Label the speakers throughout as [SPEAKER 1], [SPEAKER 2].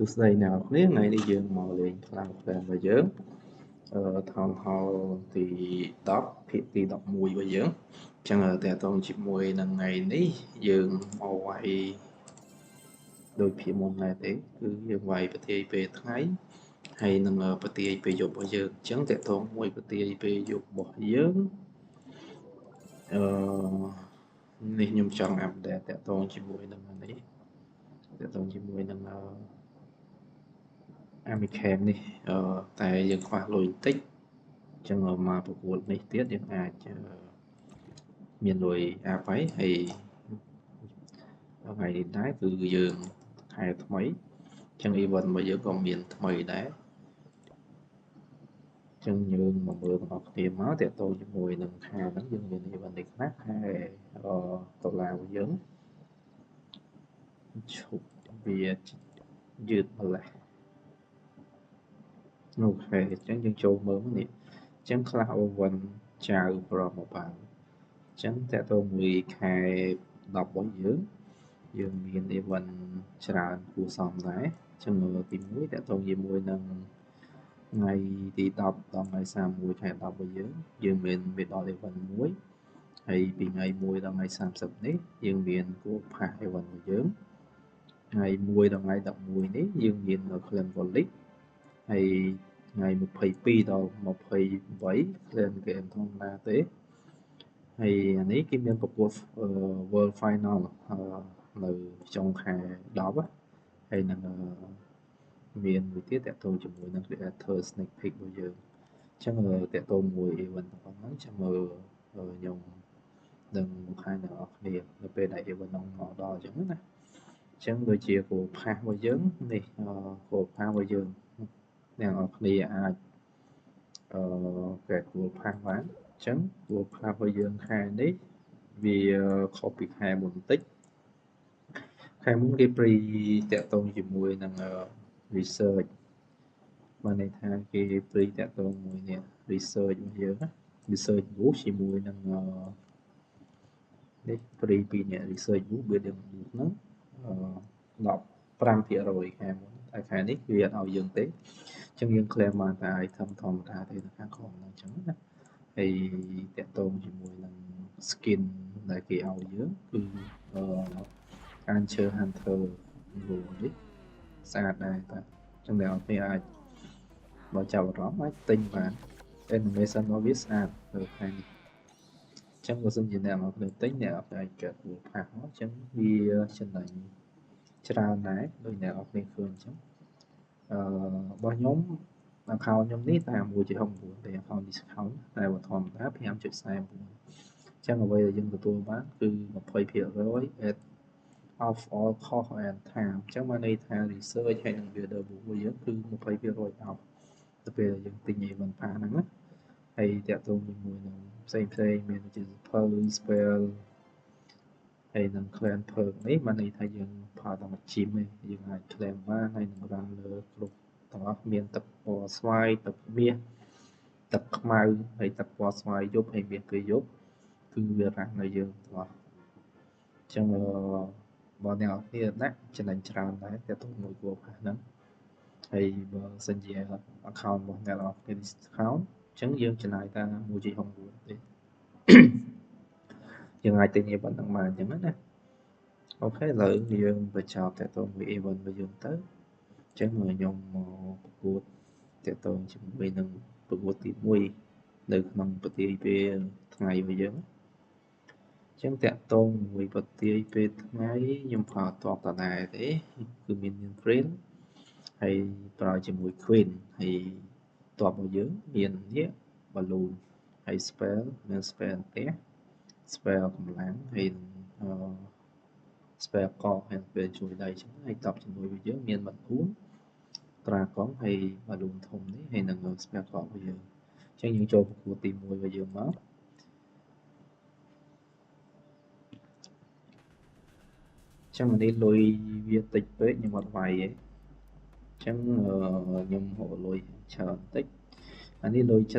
[SPEAKER 1] សួស្តីអ្នកនរគ្នាថ្ងៃនេះយើងមកលេងខ្លាំងផ្លែរបស់យើងTown Hall ទី10ភាគទី11របស់យើងអញ្ចឹងតើតោងជាមួយនឹងថ្ងៃនេះយើងមកវាយដោយភាគមុនដែរទេគឺយើងវាយប្រទាយពេលថ្ងៃហើយនឹងប្រទាយពេលយប់របស់យើងអញ្ចឹងតើតោងមួយប្រទាយពេលយប់របស់យើងនេះខ្ញុំចង់អាប់ដេតតើតោងជាមួយនឹងនេះតើតោងជាមួយនឹងAmicam នេះតែយើងខ្វះលុយបន្តិចអញ្ចឹងមកប្រកួតនេះទៀតយើងអាចមានលុយអាប់ហើយថ្ងៃនេះដែរគឺយើងខែថ្មីអញ្ចឹង event របស់យើងក៏មានថ្មីដែរអញ្ចឹងយើងមកមើលទាំងអស់គ្នាមកតើតោជាមួយនឹងខែហ្នឹងយើងមាន event នេះខ្លះខែដុល្លាររបស់យើងឈប់វាយឺតម្លេះអូខេអញ្ចឹងយើងចូលមើលនេះអញ្ចឹងខ្លះ event ចៅ from mobile អញ្ចឹងតើតើមួយខែ10របស់យើងមាន event ច្រើនគួរសមដែរអញ្ចឹងទី1តើតើជាមួយនឹងថ្ងៃទី10ដល់ថ្ងៃ31ខែ10របស់យើងមានដល់ event មួយហើយពីថ្ងៃ1ដល់ថ្ងៃ30នេះយើងមានគួរផាស event របស់យើងថ្ងៃ1ដល់ថ្ងៃ11នេះយើងមាន Clan Volic ហើយថ្ងៃ22ដល់28 Clan Game ធម្មតាទេហើយអានេះគេមានប្រកួត World Final នៅចុងខែ10ហើយនឹងមានមួយទៀតតើតើជាមួយនឹង Creator Sneak Peek របស់យើងអញ្ចឹងតើតើមួយ event ទាំងហ្នឹងចាំមើលខ្ញុំនឹងបង្ហាញដល់អ្នកគ្នានៅពេលដែល event ហ្នឹងមកដល់អញ្ចឹងណាអញ្ចឹងដូចជាគោលផាសរបស់យើងនេះគោលផាសរបស់យើងអ្នកនរគ្នាអាចកែគោលផាសបានអញ្ចឹងគោលផាសរបស់យើងខែនេះវាខុសពីខែមុនបន្តិចខែមុនគេព្រីតកតងជាមួយនឹង research បានន័យថាគេព្រីតកតងមួយនេះ research របស់យើងណា research book ជាមួយនឹងនេះព្រីពីនេះ research book វានឹងហ្នឹង15% ខែមុនតែខែនេះវាអត់ឲ្យយើងទេអញ្ចឹងយើង claim បានតែ item ធម្មតាទេនៅខាងក្រោមហ្នឹងអញ្ចឹងណាហើយតកតងជាមួយនឹង skin ដែលគេឲ្យយើងគឺArcher Hunter នេះស្អាតដែរតែអញ្ចឹងអ្នកនរគ្នាអាចបើចាប់អារម្មណ៍អាចទិញបាន animation របស់វាស្អាតនៅខាងនេះអញ្ចឹងបើសិនជាអ្នកនរគ្នាទិញអ្នកនរគ្នាអាចកើតគោលផាសមកអញ្ចឹងវាចំណេញច្រើនដែរដូចអ្នកនរគ្នាឃើញអញ្ចឹងរបស់ខ្ញុំ account ខ្ញុំនេះតែ 1.69 ទេ account discount តែបើធម្មតា 5.49 អញ្ចឹងអ្វីដែលយើងទទួលបានគឺ 20% at off all cost and time អញ្ចឹងបានន័យថា research ហើយនឹង builder book របស់យើងគឺ 20% off ទៅពេលយើងទិញ event pass ហ្នឹងណាហើយតកតងជាមួយនឹងផ្សេងមានជា spell ហើយនឹង clan perk នេះបានន័យថាយើងផាតាមជីមយើងអាច claim បានហើយនឹង run លើគ្រប់ទាំងអស់មានទឹកពណ៌ស្វាយទឹកមាសទឹកខ្មៅហើយទឹកពណ៌ស្វាយយប់ហើយមាសពេលយប់គឺវារ៉ាស់នៅយើងទាំងអស់អញ្ចឹងបើអ្នកនរគ្នាដាក់ចំណេញច្រើនដែរតែទៅមួយគួរផាសហ្នឹងហើយបើសិនជា account របស់អ្នកនរគ្នា discount អញ្ចឹងយើងចំណាយតែ 1.69 ទេយើងអាចទិញ event ហ្នឹងបានអញ្ចឹងណាអូខេឥឡូវយើងបញ្ចប់តទៅមួយ event របស់យើងទៅអញ្ចឹងខ្ញុំមកប្រកួតតទៅជាមួយនឹងប្រកួតទី1នៅក្នុងប្រទេសពេលថ្ងៃរបស់យើងអញ្ចឹងតទៅមួយប្រទេសពេលថ្ងៃខ្ញុំប្រើតបតដែរទេគឺមាន friend ហើយប្រើជាមួយ queen ហើយតបរបស់យើងមាននេះ balloon ហើយ spell មាន spell ផ្ទះ spell កម្លាំងហើយspell កកហើយពេលជួយដៃចឹងហើយតបជាមួយរបស់យើងមានបាត់គូនត្រាកងហើយ balloon ធំនេះហើយនឹង spell កករបស់យើងអញ្ចឹងយើងចូលប្រកួតទី1របស់យើងមកចឹងនេះលុយវាតិចពេកខ្ញុំអត់វាយទេអញ្ចឹងខ្ញុំហៅលុយច្រើនតិចអានេះលុយ 70,000 61,000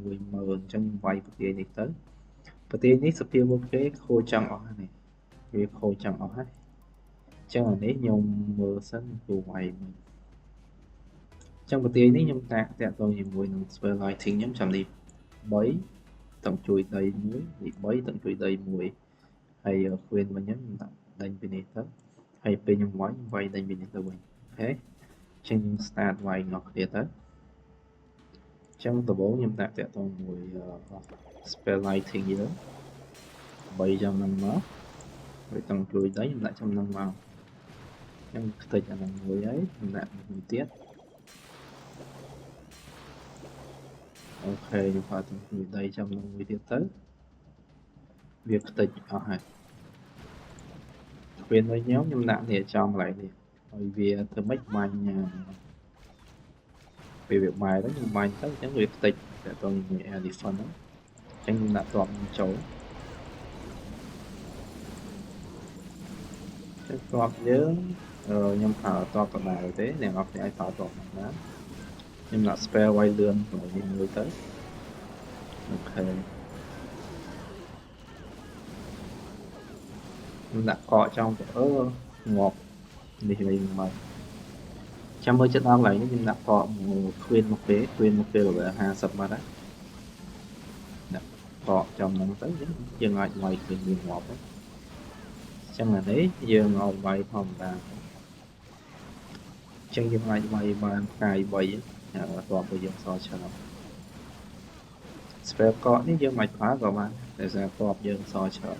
[SPEAKER 1] អញ្ចឹងវាយប្រទេសនេះទៅប្រទេសនេះសភាវុធគេខូចចង់អស់ហើយនេះវាខូចចង់អស់ហើយអ Chẳng là nếu nhung mưa sân phù hoài mình trong một tia nếu nhung tạ tôi thì mùi nâng spell lại thiên nhóm chậm đi bấy tổng chui đầy muối thì bấy tổng chui đầy muối hay khuyên và nhóm đánh bên này tới hay bên nhung quái vay đánh bên này tới mình thế trên start vay ngọt kia tới trong tờ bố nhung tạ tôi mùi spell lại thiên gì đó 300 năm máu rồi tổng chui đấy nhung lại trong năm vào nhưng tình là người ấy lại người tiết ok chúng ta từng người đây 150 tiết tới việc tịch ở hai khuyên với nhóm nhưng nạn thì trong lại đi bởi vì từ mấy mạnh vì việc bài đó nhưng mạnh tới những việc tịch để tôi người đi phân đó chẳng nạn toàn chỗ cái toàn nhớ nhưng thở to còn nào thế này ngọc thì ai thở toàn đó nhưng là spare quay lươn rồi đi người tới ok đặt cọ trong chỗ ngọt thì mình mà trong mới chất ông lại nhưng đặt cọ khuyên một kế rồi hà sập mà đấy đặt cọ trong nó tới dừng lại ngoài thì miền ngọt đấy chẳng là đấy giờ ngồi ngoài phòng là chân dừng lại ngoài bàn cài bầy toàn bây giờ so chờ spare cọ nếu dương mạch khóa của bạn để ra cọp dương so chờ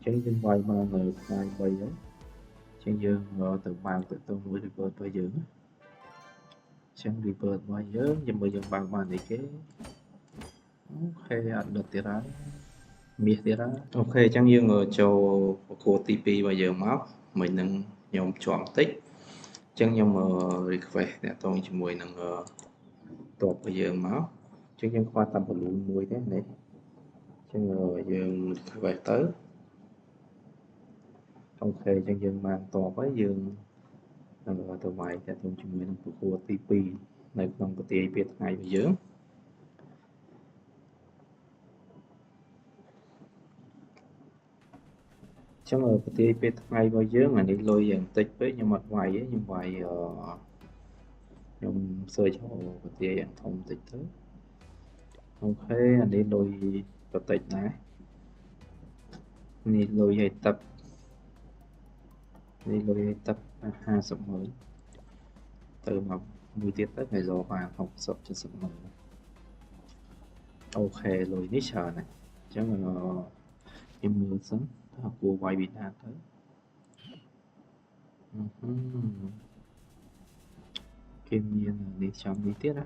[SPEAKER 1] chân dừng ngoài mà người cài bầy ấy chân dương từ bàn từ tôi mũi revert bây giờ chân revert bây giờ nhưng bây giờ bàn bàn thì cái ok anh được tiền đó miết tiền đó ok chẳng dương ở châu của TP bây giờ máu mình nâng nhóm chọn tích chẳng nhóm request để tôi cho mùi nâng tột bây giờ máu chứ nhân khoa tầm một lượng mùi thế này chẳng dương về tới ok chẳng dương mang to với dương từ ngoài cho tôi cho mùi nâng của TP này không có TP ngày bây giờ chẳng ở cái TP ngày bây giờ mà đi lôi dần tích với nhưng mà ngoài ấy nhưng ngoài dùng sơ cho cái tiền thông tích thứ ok anh đi lôi cái tích này đi lôi hay tập đi lôi tập 20 mới từ mà 10 tiết tới ngày rồi và học sập cho sập mới ok lôi nít chờ này chẳng là em mưa sớm học của quay Việt Nam tới kim nhiên là đi trong đi tiết á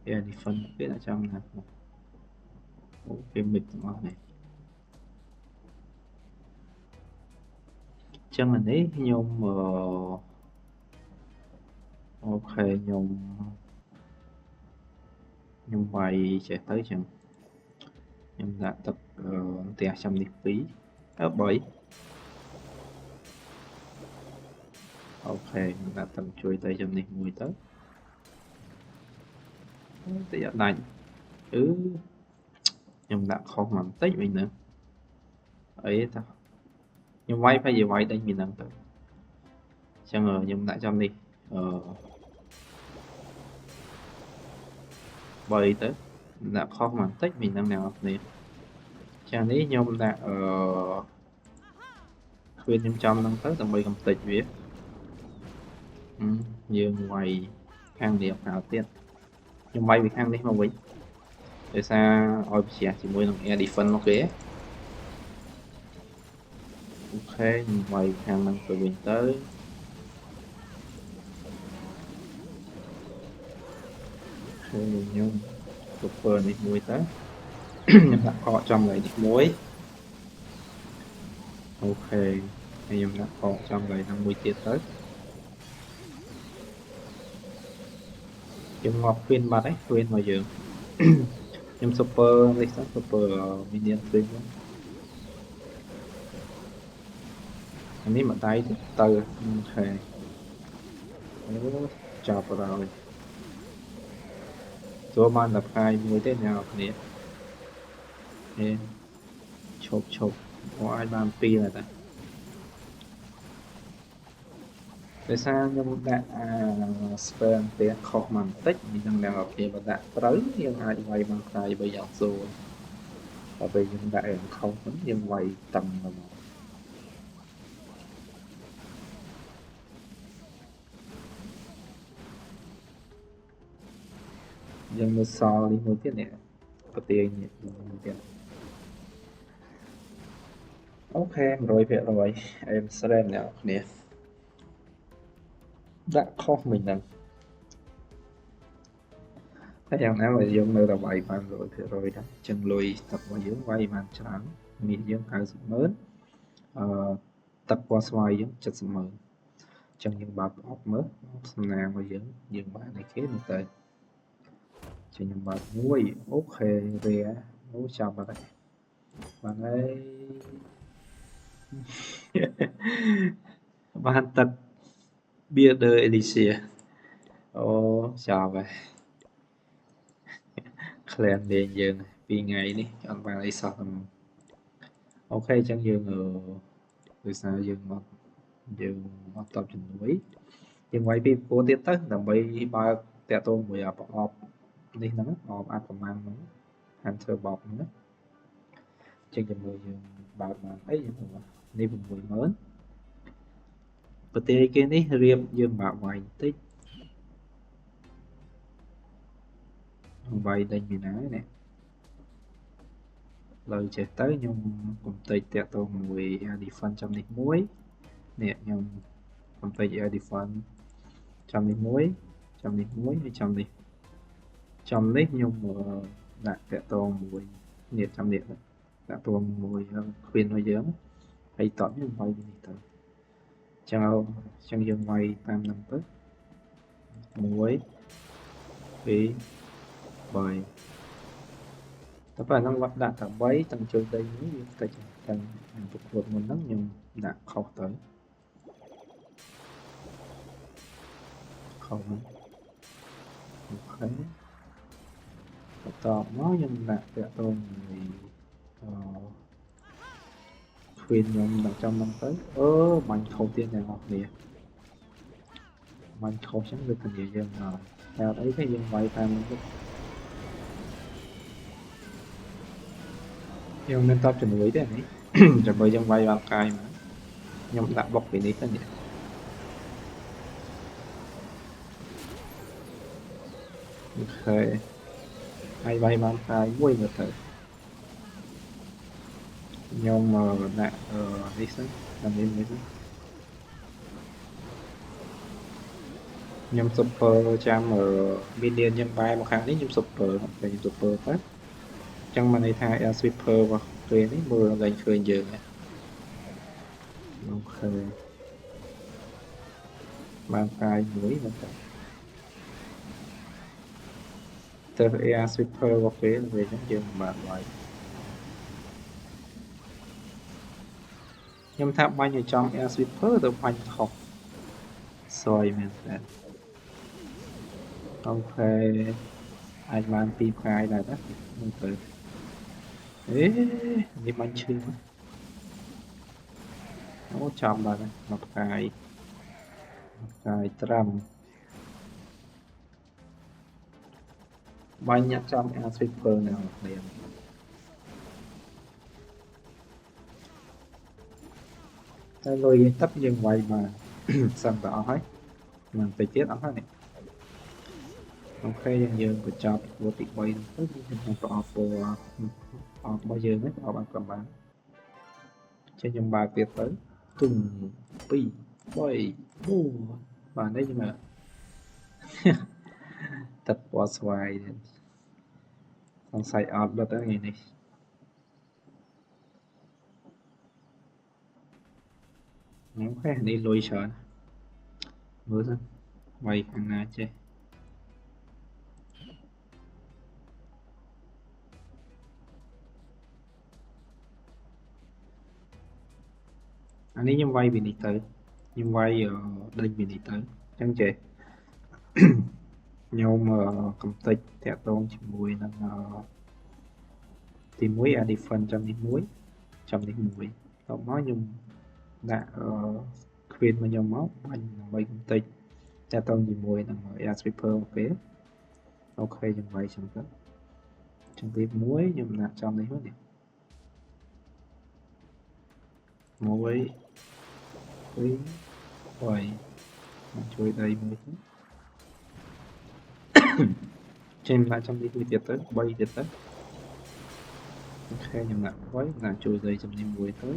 [SPEAKER 1] đây đi phân biết ở trong là cái mịch ngon này chân mình ấy nhôm ok nhôm nhôm bài sẽ tới chừng nhôm đã tập tiền trăm đi phí ở 7 ok mình đã tầm chui tay trăm đi 10 tới thì ở đây nhôm đã không làm tích mình nữa ấy ta nhưng quay phải gì quay đây mình đang tới chẳng ngờ nhưng lại trong đi bơi tới đã không hoàn tích mình đang nào nè chẳng lý nhôm đã khuyên nhôm trong đang tới tầm 10 cầm tịch viết dương ngoài khang điệp nào tiên nhưng bay bị khang đi mà quý để sao ôi chỉ mới là nghe đi phân nó kế ok ngoài khang năng từ mình tới nhung super đi muối tới nhưng đã có trong này đi muối ok em đã có trong này 50 tiết tới chúng ngọc khuyên mà đấy khuyên vào giường ខ្ញុំ super នេះទៅ super minion twin ហ្នឹងអានេះមួយដៃទៅអូខេអូចាប់ដល់ហើយចូលបានតែផ្កាយមួយទេអ្នកនរគ្នាឈប់អាចបានពីរហើយតាដោយសារខ្ញុំដាក់spam ផ្ទះខុសមកបន្តិចនេះនឹងអ្នកនរគ្នាបើដាក់ត្រូវយើងអាចវាយបានផ្កាយ3យ៉ាងសូនតែពេលយើងដាក់ឯខុសហ្នឹងយើងវាយតឹងទៅមកយើងមើលសល់នេះមួយទៀតនេះប្រទាយនេះមួយទៀតអូខេ 100% អេមស្រែមអ្នកគ្នាដាក់ខុសមិនដឹងតែយ៉ាងណាបើយើងនៅតែវាយបាន 100% ដែរអញ្ចឹងលុយទឹករបស់យើងវាយបានច្រើនមាសយើង90,000ទឹកពណ៌ស្វាយយើង70,000អញ្ចឹងយើងបើកប្រអប់មើលសំណាងរបស់យើងបានអីគេមើលទៅចេញខ្ញុំបើកមួយអូខេវាអូចាប់បាត់ហើយបានហើយបានទឹក Bearder Elysia អូចាប់ហើយក្លែនលេងយើង2ថ្ងៃនេះអត់បានអីសោះអូខេអញ្ចឹងយើងដោយសារយើងអត់តបជំនួយយើងវាយពីព្រោះទៀតទៅដើម្បីបើកតាក់ទងមួយប្រអប់នេះហ្នឹងប្រអប់អាចប្រមាណហ្នឹង Hunter Box ហ្នឹងចឹងចាំមើលយើងបើកបានអីនេះ 60000 ប្រទេសគេនេះរៀបយើងបាក់វាយបន្តិចវាយដេញពីណានេះលើចេះទៅខ្ញុំកុំតិចតាក់ទងមួយ Air Defense ចំនេះមួយនេះខ្ញុំកុំតិច Air Defense ចំនេះមួយចំនេះមួយហើយចំនេះខ្ញុំដាក់តាក់ទងមួយនេះចំនេះតាក់ទងមួយ Queen របស់យើងហើយតបខ្ញុំវាយនេះទៅចឹងយើងវាយតាមហ្នឹងទៅ1 2 3តែប៉ុណ្ណឹងដាក់តែ3ទាំងជួយដីនេះវាតិចទាំងប្រកួតមុនហ្នឹងខ្ញុំដាក់ខុសទៅខុសហ្នឹងអូខេបន្តមកខ្ញុំដាក់តាក់ទងមួយQueen ខ្ញុំដាក់ចំហ្នឹងទៅបាញ់ខុសទៀតអ្នកនរគ្នាបាញ់ខុសចឹងវាធានាយើងហើយតែអត់អីទេយើងវាយតាមហ្នឹងទៅខ្ញុំមិនតបជំនួយទេនេះដើម្បីយើងវាយបានកាយមកខ្ញុំដាក់បុកពីនេះទៅនេះអូខេហើយវាយបានកាយមួយមើលទៅខ្ញុំដាក់នេះសិនដើម្បីនេះសិនខ្ញុំ super ចាំ minion ខ្ញុំបែរមកខាងនេះខ្ញុំ super ទៅខ្ញុំ super ទៅអញ្ចឹងមកន័យថា air sweeper របស់ពេលនេះមើលឡើងឃើញយើងអូខេបានកាយមួយមកទៅ air sweeper របស់ពេលវិញយើងបានវាយខ្ញុំថាបាញ់ឲ្យចំ air sweeper ទៅបាញ់ខុសសយមែនទេអូខេអាចបានពីផ្កាយដែរណាមើលទៅនេះបាញ់ឈឺអូចាំបានមកផ្កាយត្រាំបាញ់ញាក់ចំ air sweeper នៅគ្នាតែលុយទឹកយើងវាយបានសិនទៅអស់ហើយមិនទៅទៀតអស់ហើយអូខេយើងបញ្ចប់វគ្គទី3ទៅខ្ញុំប្រអប់ពណ៌របស់យើងហ្នឹងប្រអប់អាចបានចេះខ្ញុំបើកទៀតទៅទុំ2 3 4បានទេខ្ញុំទឹកពណ៌ស្វាយសង្ស័យអត់ដុតថ្ងៃនេះអូខេនេះលុយច្រើនមើលទៅវាយខាងណាចេះ នេះខ្ញុំវាយពីនេះទៅខ្ញុំវាយដេញពីនេះទៅអញ្ចឹងចេះ ខ្ញុំកំតិចតាក់ទងជាមួយនឹងទី1អា defend ចំនេះមួយចំនេះមួយតមកខ្ញុំដាក់queen មកខ្ញុំមកបាញ់ដើម្បីកំតិចតាក់ទងជាមួយនឹង air sweeper អូខេខ្ញុំវាយចឹងទៅចឹងទី1ខ្ញុំដាក់ចំនេះមកនេះ1 2 3ជួយដៃមួយទៅចេញដាក់ចំនេះមួយទៀតទៅ3ទៀតទៅអូខេខ្ញុំដាក់3ដាក់ជួយដៃចំនេះមួយទៅ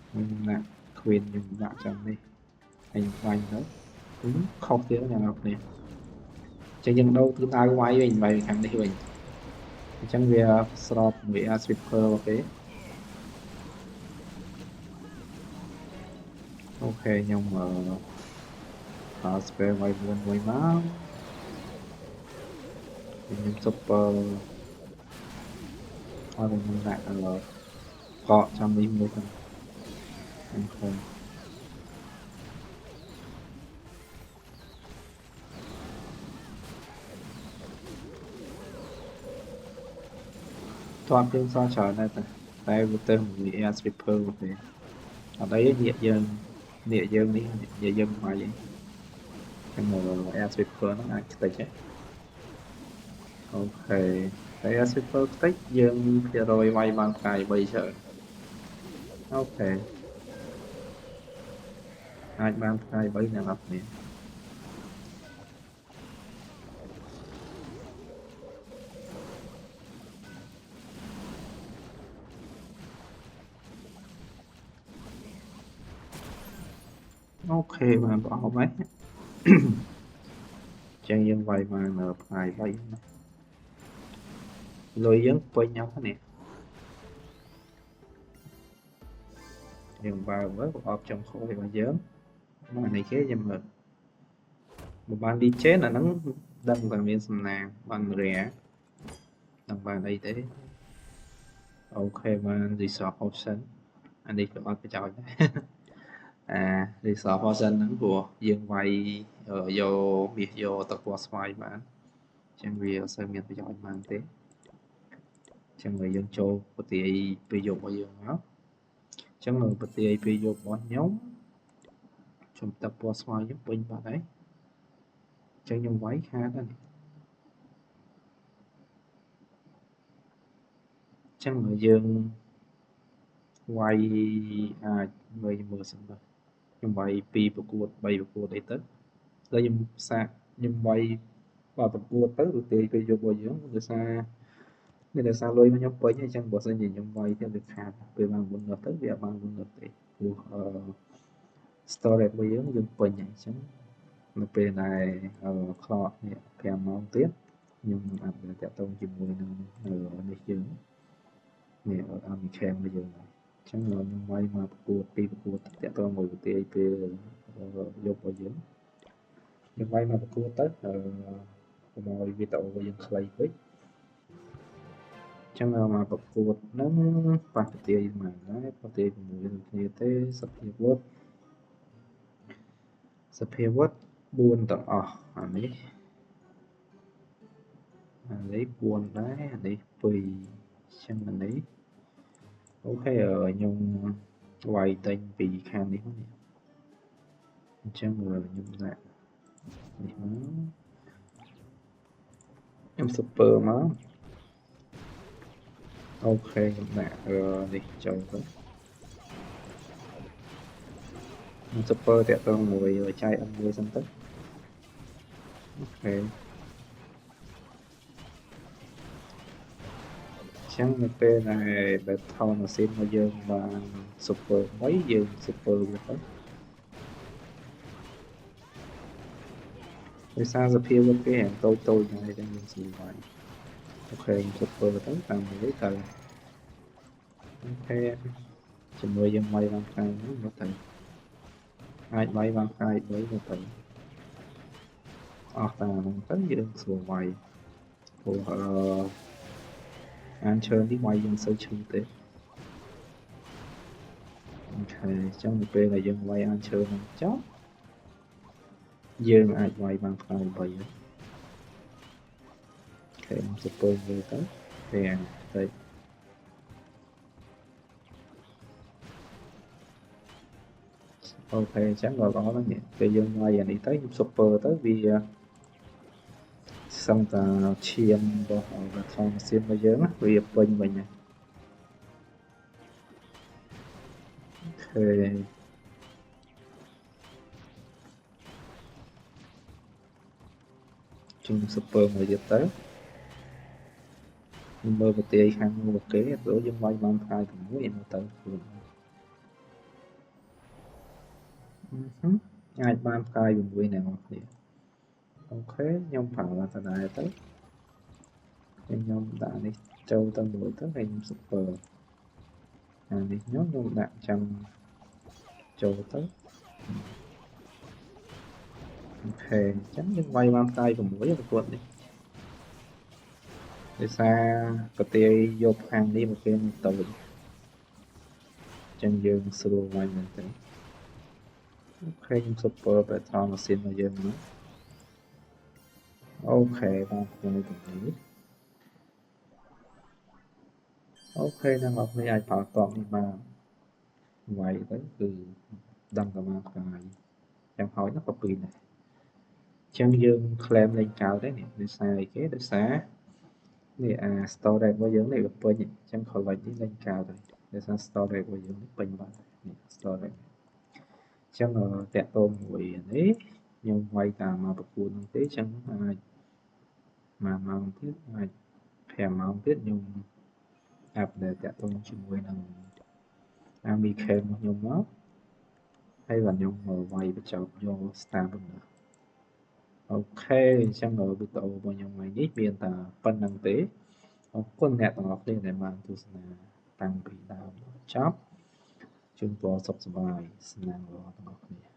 [SPEAKER 1] ខ្ញុំដាក់ queen ខ្ញុំដាក់ចំនេះហើយខ្ញុំបាញ់ទៅខុសទៀតអ្នកនរគ្នាចឹងយើងដូរទិសដៅវាយវិញវាយខាងនេះវិញអញ្ចឹងវាស្របមួយ air sweeper អូខេខ្ញុំspare វាយ4មួយមកខ្ញុំ super ហើយខ្ញុំដាក់កកចំនេះមួយទៅអូខេតើយើងសល់ច្រើនដែរតែវាទៅមួយ air sweeper ទេអត់អីញាក់យើងនេះញាក់យើងវាយហ្នឹង air sweeper ហ្នឹងអាចខ្ទេចហ៎អូខេតែ air sweeper ខ្ទេចយើងភាគរយវាយបានផ្កាយ3ច្រើនអូខេអាចបានផ្កាយ3អ្នកនរគ្នាអូខេបានប្រអប់ហើយចឹងយើងវាយបានផ្កាយ3ណាលុយយើងពេញហ្នឹងនេះយើងបើមើលប្រអប់ចំខុសរបស់យើងបាននេះគេខ្ញុំមើលបើបាន DJ អាហ្នឹងដឹងតែមានសំណាងបានរែដឹងបានអីទេអូខេបាន resource option អានេះក៏អត់ប្រយោជន៍ដែរresource option ហ្នឹងព្រោះយើងវាយយកមាសយកទៅពណ៌ស្វាយបានអញ្ចឹងវាអត់សូវមានប្រយោជន៍បានទេអញ្ចឹងយើងចូលប្រទាយពេលយករបស់យើងមកអញ្ចឹងប្រទាយពេលយករបស់ខ្ញុំខ្ញុំទឹកពណ៌ស្វាយខ្ញុំពេញបាត់ហើយអញ្ចឹងខ្ញុំវាយខាតហើយអញ្ចឹងយើងវាយអាចមើលសិនបាទខ្ញុំវាយ2ប្រកួត3ប្រកួតអីទៅហើយខ្ញុំសាកខ្ញុំវាយបើប្រកួតទៅប្រទាយពេលយករបស់យើងដោយសារលុយរបស់ខ្ញុំពេញអញ្ចឹងបើសិនជាខ្ញុំវាយទៀតវាខាតពេលបានមុនទៅវាអត់បានមុនទេព្រោះstorage របស់យើងពេញអញ្ចឹងនៅពេលដែលclock នេះ5ម៉ោងទៀតខ្ញុំនឹងអាប់ដេតតាក់ទងជាមួយនឹងនេះយើងនេះAmicam របស់យើងអញ្ចឹងខ្ញុំវាយមកប្រកួត2ប្រកួតតាក់ទងមួយប្រទេសពេលយករបស់យើងខ្ញុំវាយមកប្រកួតទៅកុំឲ្យវីដេអូរបស់យើងខ្លីពេកចឹងមកប្រកួតហ្នឹងប៉ះប្រទាយមកដែរប្រទាយជាមួយនឹងគ្នាទេសភាវត្ត4ទាំងអស់អានេះ4ដែរអានេះ2ចឹងអានេះអូខេខ្ញុំវាយតែងពីខាងនេះមកអញ្ចឹងខ្ញុំដាក់នេះមកខ្ញុំ super មកអូខេខ្ញុំដាក់នេះចូលទៅខ្ញុំ super តាក់ទងមួយចាយអត់មួយសិនទៅអូខេចឹងនៅពេលដែល battle machine របស់យើងបាន super 3យើង super វាទៅដោយសារសភាវត្តគេហែងតូចហើយតែយើងស្រួលហើយអូខេខ្ញុំ super ទៅតាមនេះទៅអូខេជាមួយយើងវាយបានផ្កាយនេះមកទៅអាចវាយបានផ្កាយ3មកទៅអស់តាហ្នឹងទៅយើងស្រួលវាយព្រោះអានឈើនេះវាយយើងសូវឈឺទេ ok trong một bên là dương quay ăn chơi nằm chót dương ai quay bằng phai bầy ok super về tới đèn đây ok chắc là có đó nhỉ bây giờ ngoài đi tới super tới vì xong ta chiên vào họ và thong xiên bây giờ á vì bên mình này ok chung super người giờ tới mơ một tia khăn một cái đổ dân quay bằng phai thì muốn em tới ai ban phai dùng quay nào thì ok nhông phẳng là thật đại tới nhông đã đi châu tân mũi tới này super đi nhốt nhông đạn trăm châu tới ok chấm những quay bàn tay của mũi một quần đi để xa có tia vô hàng đi một cái tàu chân dương solo quay mình tới ok nhưng super phải thao mà xin mà dương nữa ok ba quay cùng mũi ok đang lọc này ai bảo toàn đi mà quay tới từ đâm cả mà phải em hỏi nó có pin này chân dương claim lên cao đấy nè để sai cái để xá thì storage của dưỡng này gặp bên nhỉ chân khỏi lại đi lên cao rồi để sang storage của dưỡng bên bạn storage chân ở tẹt tôm quỷ đấy nhưng quay tà mà bật cuốn thế chân mà thiết mà thèm mà thiết nhưng ạp để tẹt tôm chung quay năng bị khen nhưng nó hay là nhưng mà quay bị chọc vô star bên nữa ok chân ở bị tổ vào nhưng mà nhít biên tà phân năng tế con net ng lênในมันทุสนาตั้งปีดาวชอบจึงตัวสบายสนางรอตลอดเนี่ย